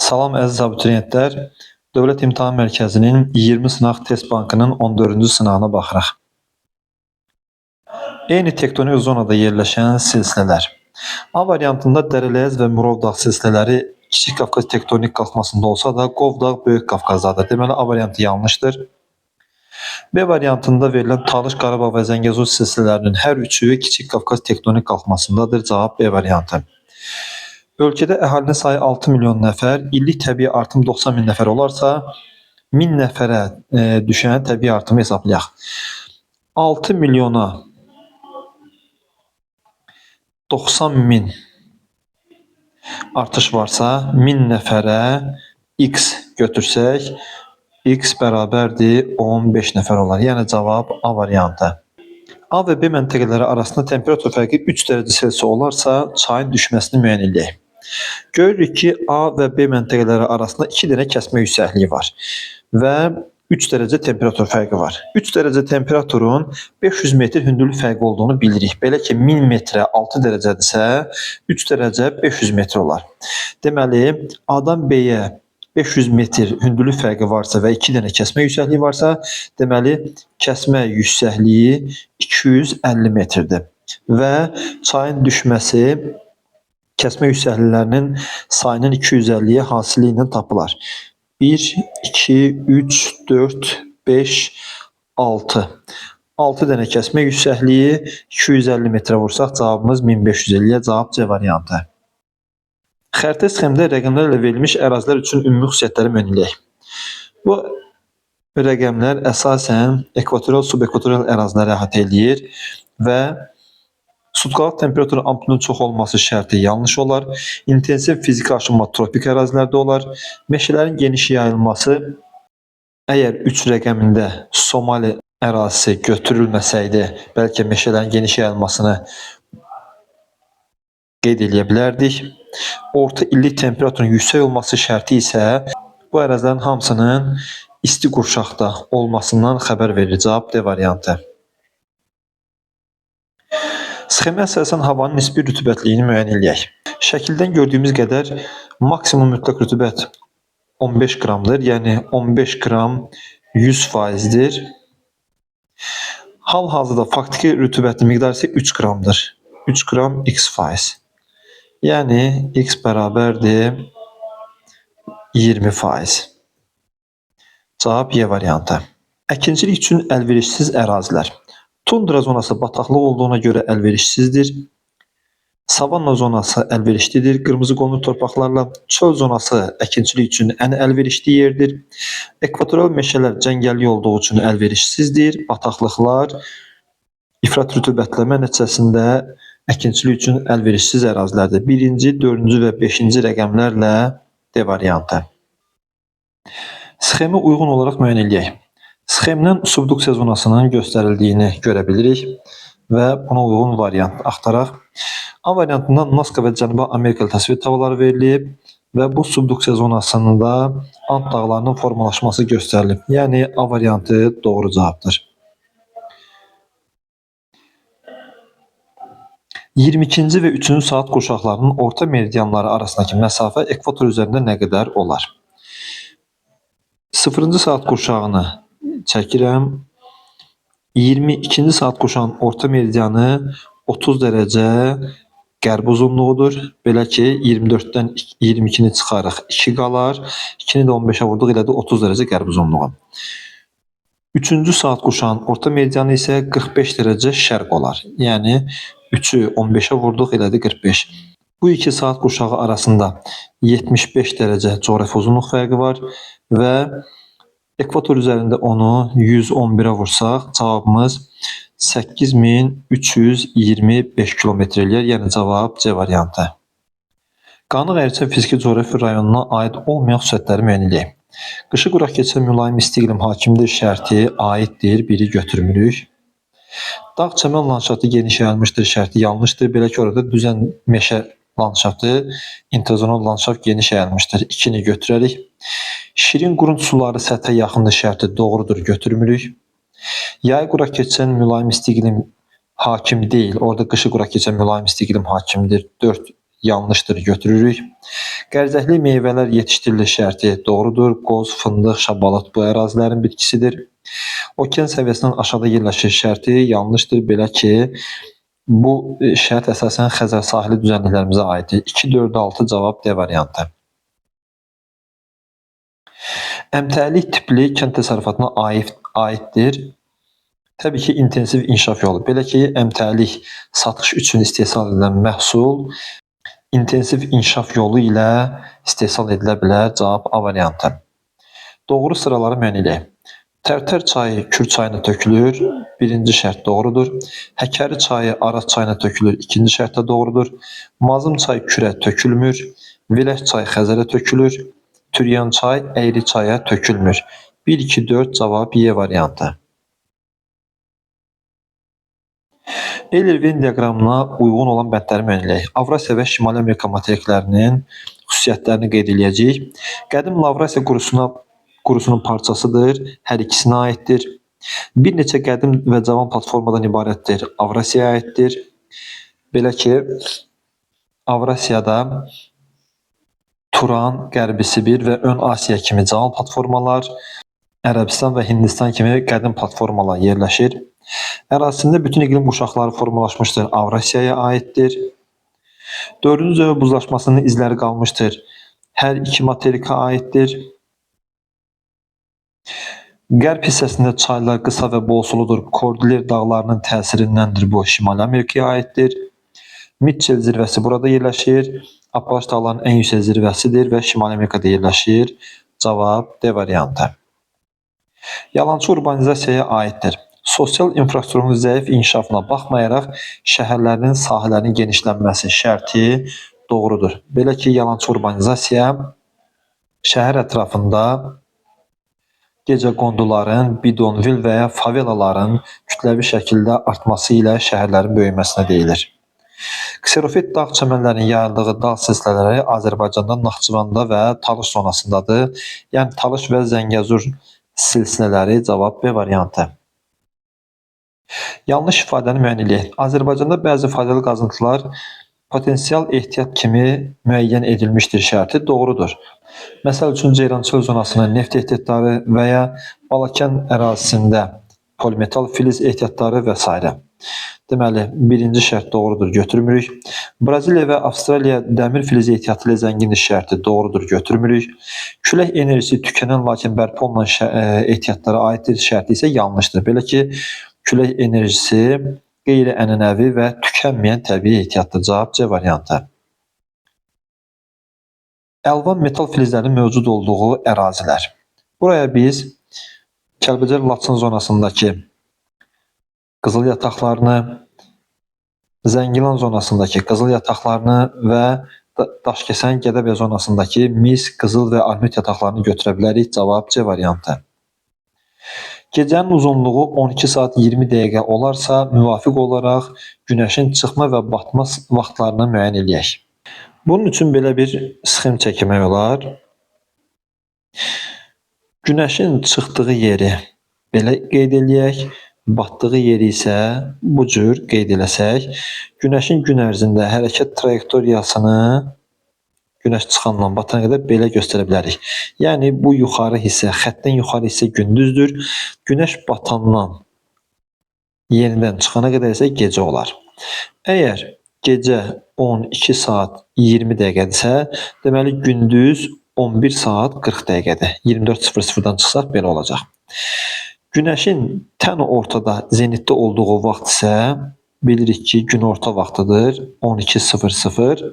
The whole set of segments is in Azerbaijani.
Salam əziz abituriyentlər. Dövlət İmtahan Mərkəzinin 20 sınaq test bankının 14-cü sınağına baxırıq. Eyni tektonik zonada yerləşən silsilələr. A variantında Dərələyəz və Murovdağ silsilələri Kiçik Qafqaz tektonik qalxmasında olsa da, Qovdağ Böyük Qafqazdadır. Deməli, A variantı yanlışdır. B variantında verilən Talış, Qarabağ və Zəngəzur silsilələrinin hər üçü Kiçik Qafqaz tektonik qalxmasındadır. Cavab B variantı. Ölkədə əhalinin sayı 6 milyon nəfər, illik təbii artım 90 min nəfər olarsa, 1000 nəfərə düşən təbii artımı hesablayaq. 6 milyona 90 min artış varsa, 1000 nəfərə x götürsək, x bərabərdir 15 nəfər olar. Yəni cavab A variantı. A və B məntəqələri arasında temperatur fərqi 3 dərəcə Selsi olarsa, çayın düşməsini müəyyən edək. Görürük ki, A və B məntəqələri arasında 2 dənə kəsmə yüksəkliyi var və 3 dərəcə temperatur fərqi var. 3 dərəcə temperaturun 500 metr hündürlük fərqi olduğunu bilirik. Belə ki, 1000 metrə 6 dərəcədirsə, 3 dərəcə 500 metr olar. Deməli, A-dan B-yə 500 metr hündürlük fərqi varsa və 2 dənə kəsmə yüksəkliyi varsa, deməli, kəsmə yüksəkliyi 250 metrdir. Və çayın düşməsi kəsmə yüksəkliklərinin sayının 250-yə hasili ilə tapılar. 1, 2, 3, 4, 5, 6. 6 dənə kəsmə yüksəkliyi 250 metrə vursaq, cavabımız 1550-yə, cavab C variantı. Xəritə sxemdə rəqəmlərlə verilmiş ərazilər üçün ümumi xüsusiyyətləri müəyyənləyək. Bu rəqəmlər əsasən ekvatorial, subekvatorial əraziləri əhatə edir və sutkalıq temperaturun amplitudunun çox olması şərti yanlış olar. İntensiv fiziki aşınma tropik ərazilərdə olar. Meşələrin geniş yayılması, əgər 3 rəqəmində Somali ərazisi götürülməsəydi, bəlkə meşələrin geniş yayılmasını qeyd edə bilərdik. Orta illik temperaturun yüksək olması şərti isə bu ərazilərin hamısının isti qurşaqda olmasından xəbər verir. Cavab D variantı. Sxemə əsasən havanın nisbi rütubətliyini müəyyən edək. Şəkildən gördüyümüz qədər maksimum mütləq rütubət 15 qramdır. Yəni 15 qram 100%dir. Hal-hazırda faktiki rütubətin miqdarı isə 3 qramdır. 3 qram x%. Yəni x bərabərdir 20%. Cavab Y variantı. Əkinçilik üçün əlverişsiz ərazilər. Tundra zonası bataqlıq olduğuna görə əlverişsizdir. Savanna zonası əlverişlidir. Qırmızı qonur torpaqlarla çöl zonası əkinçilik üçün ən əlverişli yerdir. Ekvatorial meşələr cəngəllik olduğu üçün əlverişsizdir. Bataqlıqlar ifrat rütubətləmə nəticəsində əkinçilik üçün əlverişsiz ərazilərdir. 1-ci, 4-cü və 5-ci rəqəmlərlə D variantı. Sxemi uyğun olaraq müəyyən edək. Sxemdən subduksiya zonasının göstərildiyini görə bilirik və buna uyğun variant axtaraq. A variantında Nazca və Cənubi Amerika təsvir havaları verilib və bu subduksiya zonasında Ant dağlarının formalaşması göstərilib. Yəni A variantı doğru cavabdır. 22-ci və 3-cü saat qurşaqlarının orta meridianları arasındakı məsafə ekvator üzərində nə qədər olar? 0-cı saat qurşağını çəkirəm. 22-ci saat qurşağının orta meridianı 30 dərəcə qərb uzunluğudur. Belə ki, 24-dən 22-ni çıxarıq, 2 qalar. 2-ni də 15-ə vurduq, elə də 30 dərəcə qərb uzunluğu. 3-cü saat qurşağının orta meridianı isə 45 dərəcə şərq olar. Yəni 3-ü 15-ə vurduq, elə də 45. Bu iki saat qurşağı arasında 75 dərəcə coğrafi uzunluq fərqi var və ekvator üzərində onu 111-ə vursaq, cavabımız 8325 kilometr eləyər. Yəni cavab C variantı. Qanıq Ərçə fiziki coğrafi rayonuna aid olmayan xüsusiyyətləri müəyyən edək. Qışı quraq keçən mülayim isti iqlim hakimdir şərti aiddir, biri götürmürük. Dağ çəmən landşaftı geniş yayılmışdır şərti yanlışdır. Belə ki, orada düzən meşə landşaftı, interzonal landşaft geniş yayılmışdır. 2-ni götürərik. Şirin qurun suları səthə yaxındır şərti doğrudur, götürmürük. Yay quraq keçən mülayim isti iqlim hakim deyil. Orada qışı quraq keçən mülayim isti iqlim hakimdir. 4 yanlışdır, götürürük. Qərzəkli meyvələr yetişdirilir şərti doğrudur. Qoz, fındıq, şabalıd bu ərazilərin bitkisidir. Okean səviyyəsindən aşağıda yerləşir şərti yanlışdır. Belə ki, bu şərt əsasən Xəzər sahili düzənliklərimizə aiddir. 2, 4, 6 cavab D variantı. Əmtəlik tipli kənd təsərrüfatına aiddir. Təbii ki, intensiv inkişaf yolu. Belə ki, əmtəlik satış üçün istehsal edilən məhsul intensiv inkişaf yolu ilə istehsal edilə bilər. Cavab A variantı. Doğru sıraları müəyyən edək. Tərtər çayı Kür çayına tökülür. Birinci şərt doğrudur. Həkəri çayı Araz çayına tökülür. İkinci şərt də doğrudur. Mazım çayı Kürə tökülmür. Vilək çayı Xəzərə tökülür. Türyan çay Əyri çaya tökülmür. 1, 2, 4 cavab Y variantı. Euler-Venn diaqramına uyğun olan bəndləri müəyyən edək. Avrasiya və Şimali Amerika materiklərinin xüsusiyyətlərini qeyd edəcəyik. Qədim Lavrasiya qurusunun parçasıdır, hər ikisinə aiddir. Bir neçə qədim və cavan platformadan ibarətdir, Avrasiyaya aiddir. Belə ki, Avrasiyada Turan, Qərbi Sibir və Ön Asiya kimi cavan platformalar, Ərəbistan və Hindistan kimi qədim platformalar yerləşir. Ərazisində bütün iqlim quşaqları formalaşmışdır, Avrasiyaya aiddir. 4-cü zövq buzlaşmasının izləri qalmışdır, hər iki materikə aiddir. Qərb hissəsində çaylar qısa və bol suludur, Kordilyer dağlarının təsirindəndir, bu Şimali Amerikaya aiddir. Mitchell zirvəsi burada yerləşir, Apalaş dağlarının ən yüksək zirvəsidir və Şimali Amerikada yerləşir. Cavab D variantı. Yalançı urbanizasiyaya aiddir. Sosial infrastrukturun zəif inkişafına baxmayaraq, şəhərlərin sahələrinin genişlənməsi şərti doğrudur. Belə ki, yalançı urbanizasiya şəhər ətrafında gecəqonduların, bidonvil və ya favelaların kütləvi şəkildə artması ilə şəhərlərin böyüməsinə deyilir. Kserofit dağ çəmənlərinin yayıldığı dağ silsilələri Azərbaycanda Naxçıvanda və Talış zonasındadır. Yəni Talış və Zəngəzur silsilələri cavab B variantı. Yanlış ifadəni müəyyən edək. Azərbaycanda bəzi faydalı qazıntılar potensial ehtiyat kimi müəyyən edilmişdir şərti doğrudur. Məsəl üçün, Ceyrançöl zonasının neft ehtiyatları və ya Balakən ərazisində polimetal filiz ehtiyatları və s. Deməli, birinci şərt doğrudur, götürmürük. Braziliya və Avstraliya dəmir filizi ehtiyatı ilə zəngindir şərti doğrudur, götürmürük. Külək enerjisi tükənən, lakin bərpa olunan ehtiyatlara aiddir şərti isə yanlışdır. Belə ki, külək enerjisi qeyri-ənənəvi və tükənməyən təbii ehtiyatdır. Cavab C variantı. Əlvan metal filizlərinin mövcud olduğu ərazilər. Buraya biz Kəlbəcər-Laçın zonasındakı qızıl yataqlarını, Zəngilan zonasındakı qızıl yataqlarını və Daşkəsən, Gədəbəy zonasındakı mis, qızıl və armut yataqlarını götürə bilərik. Cavab C variantı. Gecənin uzunluğu 12 saat 20 dəqiqə olarsa, müvafiq olaraq günəşin çıxma və batma vaxtlarını müəyyən edək. Bunun üçün belə bir sxem çəkmək olar. Günəşin çıxdığı yeri belə qeyd edək, batdığı yeri isə bu cür qeyd eləsək, günəşin gün ərzində hərəkət trayektoriyasını günəş çıxandan batana qədər belə göstərə bilərik. Yəni, bu yuxarı hissə, xəttdən yuxarı hissə gündüzdür. Günəş batandan yenidən çıxana qədər isə gecə olar. Əgər gecə 12 saat 20 dəqiqədirsə, deməli gündüz 11 saat 40 dəqiqədir. 24:00-dan çıxsaq belə olacaq. Günəşin tən ortada, zenitdə olduğu vaxt isə bilirik ki, günorta vaxtıdır, 12:00.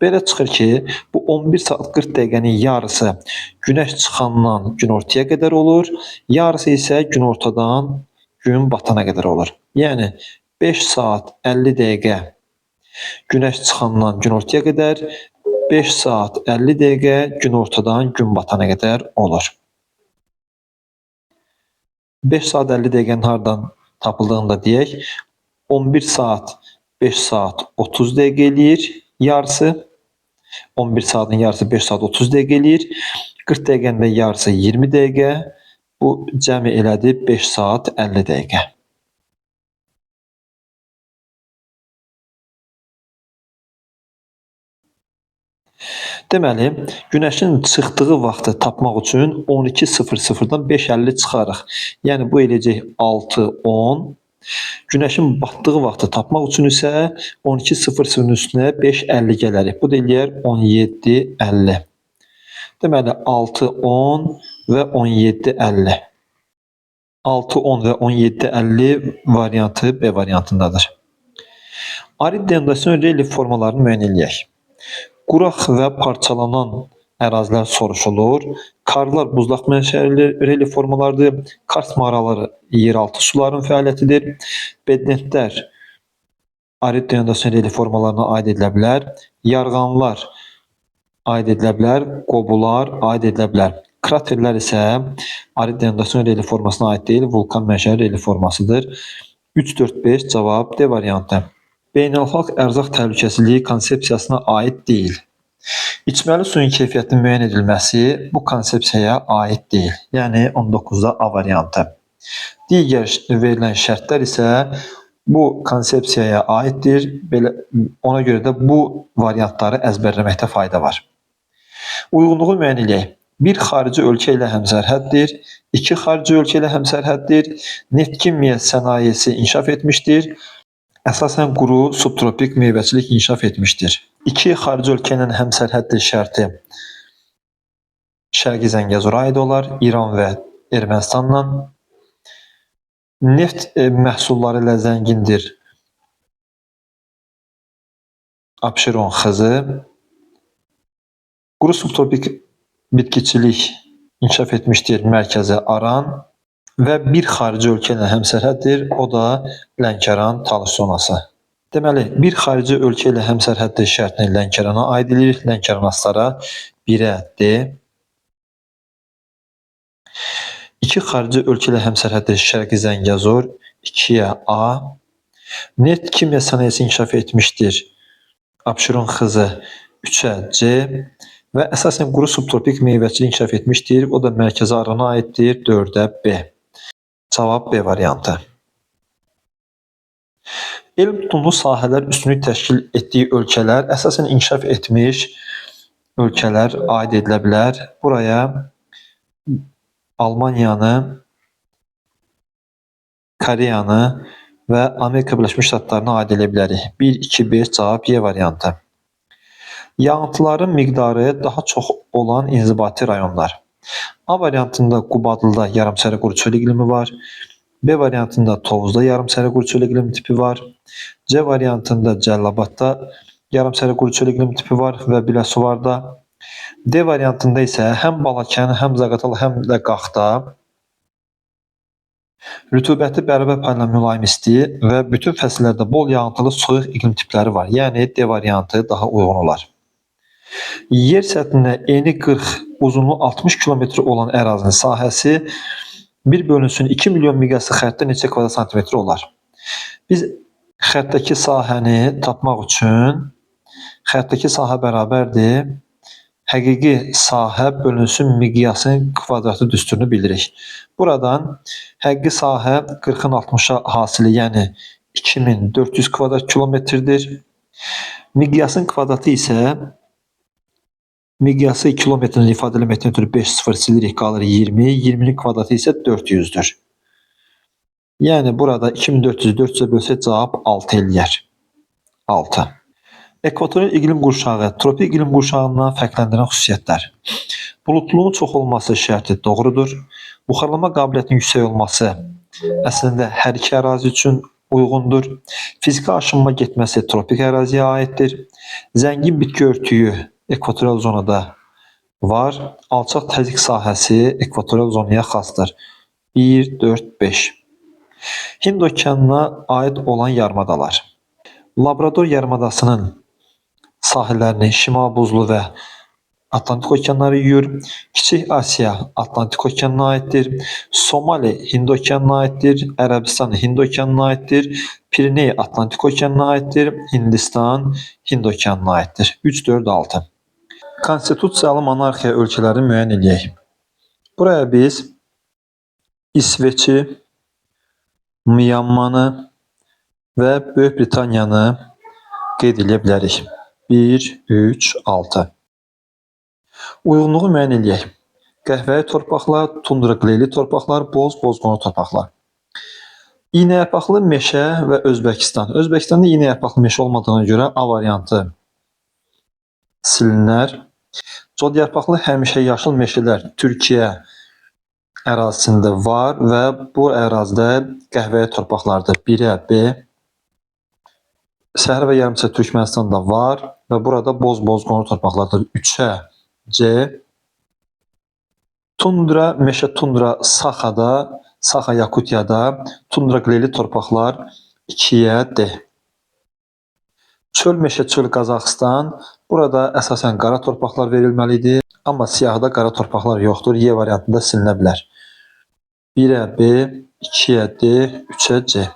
Belə çıxır ki, bu 11 saat 40 dəqiqənin yarısı günəş çıxandan günortaya qədər olur, yarısı isə günortadan gün batana qədər olur. Yəni, 5 saat 50 dəqiqə günəş çıxandan günortaya qədər, 5 saat 50 dəqiqə günortadan gün batana qədər olur. 5 saat 50 dəqiqənin hardan tapıldığını da deyək. 11 saat 5 saat 30 dəqiqə eləyir yarısı. 11 saatın yarısı 5 saat 30 dəqiqə eləyir. 40 dəqiqənin də yarısı 20 dəqiqə. Bu cəmi elədi 5 saat 50 dəqiqə. Deməli, günəşin çıxdığı vaxtı tapmaq üçün 12:00-dan 5:50 çıxarıq. Yəni bu eləyəcək 6:10. Günəşin batdığı vaxtı tapmaq üçün isə 12:00-ın üstünə 5:50 gələrik. Bu da eləyər 17:50. Deməli 6:10 və 17:50. 6:10 və 17:50 variantı B variantındadır. Arid denodasyon relief formalarını müəyyən eləyək. Quraq və parçalanan ərazilər soruşulur. Karlar buzlaq mənşəli relief formalardır. Kars mağaraları yeraltı suların fəaliyyətidir. Bednetlər arid denodasyon relief formalarına aid edilə bilər. Yarğanlar aid edilə bilər. Qobular aid edilə bilər. Kraterlər isə arid denodasyon relief formasına aid deyil, vulkan mənşəli relief formasıdır. 3, 4, 5 cavab D variantı. Beynəlxalq ərzaq təhlükəsizliyi konsepsiyasına aid deyil. İçməli suyun keyfiyyətinin müəyyən edilməsi bu konsepsiyaya aid deyil. Yəni 19-da A variantı. Digər verilən şərtlər isə bu konsepsiyaya aiddir. Ona görə də bu variantları əzbərləməkdə fayda var. Uyğunluğu müəyyən edək. 1 xarici ölkə ilə həmsərhəddir. 2 xarici ölkə ilə həmsərhəddir. Neft kimya sənayesi inkişaf etmişdir. Əsasən quru subtropik meyvəçilik inkişaf etmişdir. 2 xarici ölkə ilə həmsərhəddir şərti Şərqi Zəngəzura aid olar, İran və Ermənistanla. Neft məhsulları ilə zəngindir Abşeron xızı. Quru subtropik bitkiçilik inkişaf etmişdir Mərkəzi Aran. Və bir xarici ölkə ilə həmsərhəddir, o da Lənkəran Talış zonası. Deməli, bir xarici ölkə ilə həmsərhəddir şərtini Lənkərana aid edilir. Lənkəran aslara 1-ə D. 2 xarici ölkə ilə həmsərhəddir Şərqi Zəngəzur 2-yə A. Neft kimya sənayesi inkişaf etmişdir Abşeron xızı 3-ə C. Və əsasən quru subtropik meyvəçilik inkişaf etmişdir, o da Mərkəzi Arana aiddir 4-ə B. Cavab B variantı. Elm tutumlu sahələr üstünlük təşkil etdiyi ölkələr əsasən inkişaf etmiş ölkələr aid edilə bilər. Buraya Almaniyanı, Koreyanı və Amerika Birləşmiş Ştatlarını aid edə bilərik. 1, 2, 5 cavab Y variantı. Yağıntıların miqdarı daha çox olan inzibati rayonlar. A variantında Qubadlıda yarımsərə quru çöl iqlimi var. B variantında Tovuzda yarımsərə quru çöl iqlimi tipi var. C variantında Cəlilabadda yarımsərə quru çöl iqlimi tipi var və Biləsuvarda. D variantında isə həm Balakən, həm Zaqatala, həm də Qaxda rütubəti bərabər payla mülayim isti və bütün fəsillərdə bol yağıntılı soyuq iqlim tipləri var. Yəni D variantı daha uyğun olar. Yer səthində eni 40, uzunluğu 60 kilometr olan ərazinin sahəsi 1/2 milyon miqyaslı xəttdə neçə kvadrat santimetr olar? Biz xəttdəki sahəni tapmaq üçün xəttdəki sahə bərabərdir həqiqi sahə bölünsün miqyasın kvadratı düsturunu bilirik. Buradan həqiqi sahə 40-ın 60-a hasili, yəni 2400 kvadrat kilometrdir. Miqyasın kvadratı isə miqyası kilometrini ifadə eləməkdən ötürü 5 sıfır silirik, qalır 20. 20'nin kvadratı isə 400'dür. Yəni burada 2400'ü 400'ə bölsək cavab 6 eləyər. 6. Ekvatorial iqlim qurşağı, tropik iqlim qurşağından fərqləndirən xüsusiyyətlər. Bulutluğun çox olması şərti doğrudur. Buxarlama qabiliyyətinin yüksək olması əslində hər iki ərazi üçün uyğundur. Fiziki aşınma getməsi tropik əraziyə aiddir. Zəngin bitki örtüyü ekvatorial zonada var. Alçaq təzyiq sahəsi ekvatorial zonaya xasdır. 1, 4, 5. Hind okeanına aid olan yarımadalar. Labrador yarımadasının sahillərini Şimal buzlu və Atlantik okeanları yuyur. Kiçik Asiya Atlantik okeanına aiddir. Somali Hind okeanına aiddir. Ərəbistan Hind okeanına aiddir. Piriney Atlantik okeanına aiddir. Hindistan Hind okeanına aiddir. 3, 4, 6. Konstitusiyalı monarxiya ölkələrini müəyyən edək. Buraya biz İsveçi, Myanmanı və Böyük Britaniyanı qeyd edə bilərik. 1, 3, 6. Uyğunluğu müəyyən edək. Qəhvəyi torpaqlar, tundra qleyli torpaqlar, bozqonu torpaqlar. İynəyapaqlı meşə və Özbəkistan. Özbəkistanda iynəyapaqlı meşə olmadığına görə A variantı silinər. Codyarpaqlı həmişə yaşıl meşələr Türkiyə ərazisində var və bu ərazidə qəhvəyi torpaqlardır. 1-ə B. Səhra və yarımçə Türkmənistanda var və burada bozqonu torpaqlardır. 3-ə C. Tundra, meşə tundra Saxada, Saxa Yakutiyada, tundra qleyli torpaqlar 2-yə D. Çöl meşə çöl Qazaxıstan, burada əsasən qara torpaqlar verilməlidir, amma siyahıda qara torpaqlar yoxdur. Y variantında silinə bilər. 1-ə B, 2-yə D, 3-ə C.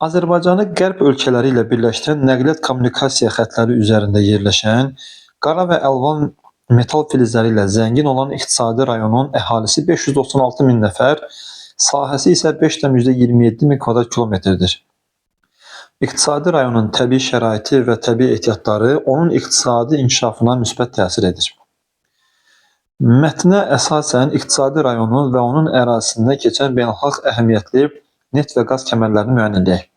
Azərbaycanı qərb ölkələri ilə birləşdirən nəqliyyat kommunikasiya xətləri üzərində yerləşən, qara və əlvan metal filizləri ilə zəngin olan iqtisadi rayonun əhalisi 596 min nəfər, sahəsi isə 5,27 min kvadrat kilometrdir. İqtisadi rayonun təbii şəraiti və təbii ehtiyatları onun iqtisadi inkişafına müsbət təsir edir. Mətnə əsasən iqtisadi rayonu və onun ərazisində keçən beynəlxalq əhəmiyyətli neft və qaz kəmərlərini müəyyən edək.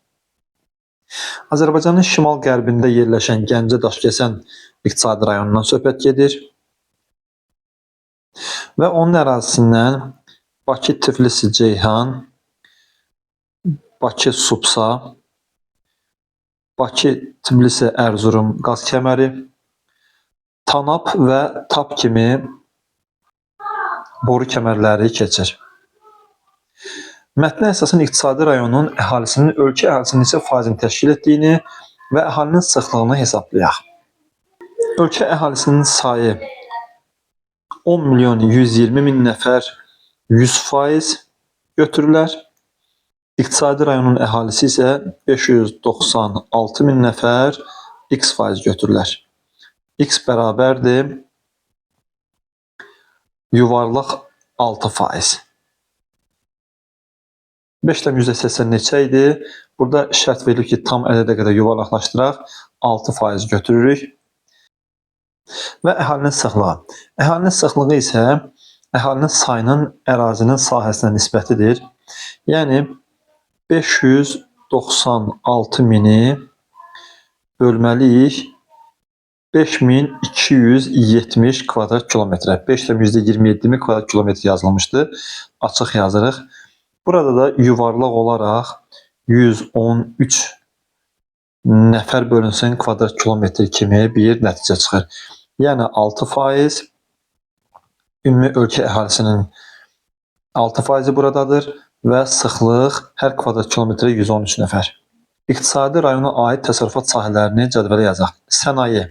Azərbaycanın şimal-qərbində yerləşən Gəncə-Daşkəsən iqtisadi rayonundan söhbət gedir və onun ərazisindən Bakı-Tiflis-Ceyhan, Bakı-Supsa, Bakı-Tbilisi-Ərzurum qaz kəməri, Tanap və Tap kimi boru kəmərləri keçir. Mətnə əsasən iqtisadi rayonun əhalisinin ölkə əhalisinin neçə faizini təşkil etdiyini və əhalinin sıxlığını hesablayaq. Ölkə əhalisinin sayı 10.120.000 nəfər 100% götürürlər. İqtisadi rayonun əhalisi isə 596.000 nəfər x% götürürlər. X bərabərdir yuvarlaq 6%. 5,80 neçə idi? Burada şərt verilir ki, tam ədədə qədər yuvarlaqlaşdıraq, 6% götürürük. Və əhalinin sıxlığı. Əhalinin sıxlığı isə əhalinin sayının ərazinin sahəsinə nisbətidir. Yəni 596.000-i bölməliyik 5270 kvadrat kilometrə. 5,27 min kvadrat kilometr yazılmışdı. Açıq yazırıq. Burada da yuvarlaq olaraq 113 nəfər bölünsün kvadrat kilometr kimi bir nəticə çıxır. Yəni 6%, ümumi ölkə əhalisinin 6%-i buradadır və sıxlıq hər kvadrat kilometrə 113 nəfər. İqtisadi rayona aid təsərrüfat sahələrini cədvələ yazaq. Sənaye.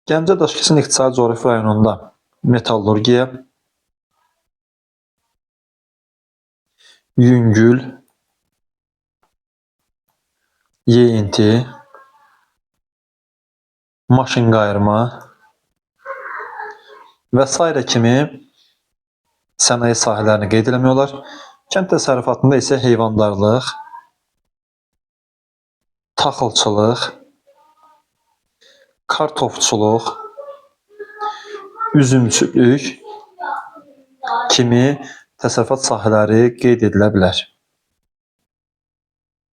Gəncə-Daşkəsən iqtisadi coğrafi rayonunda metallurgiya, yüngül, yeyinti, maşın qayırma və s. kimi sənaye sahələrini qeyd eləmək olar. Kənd təsərrüfatında isə heyvandarlıq, taxılçılıq, kartofçuluq, üzümçülük kimi təsərrüfat sahələri qeyd edilə bilər.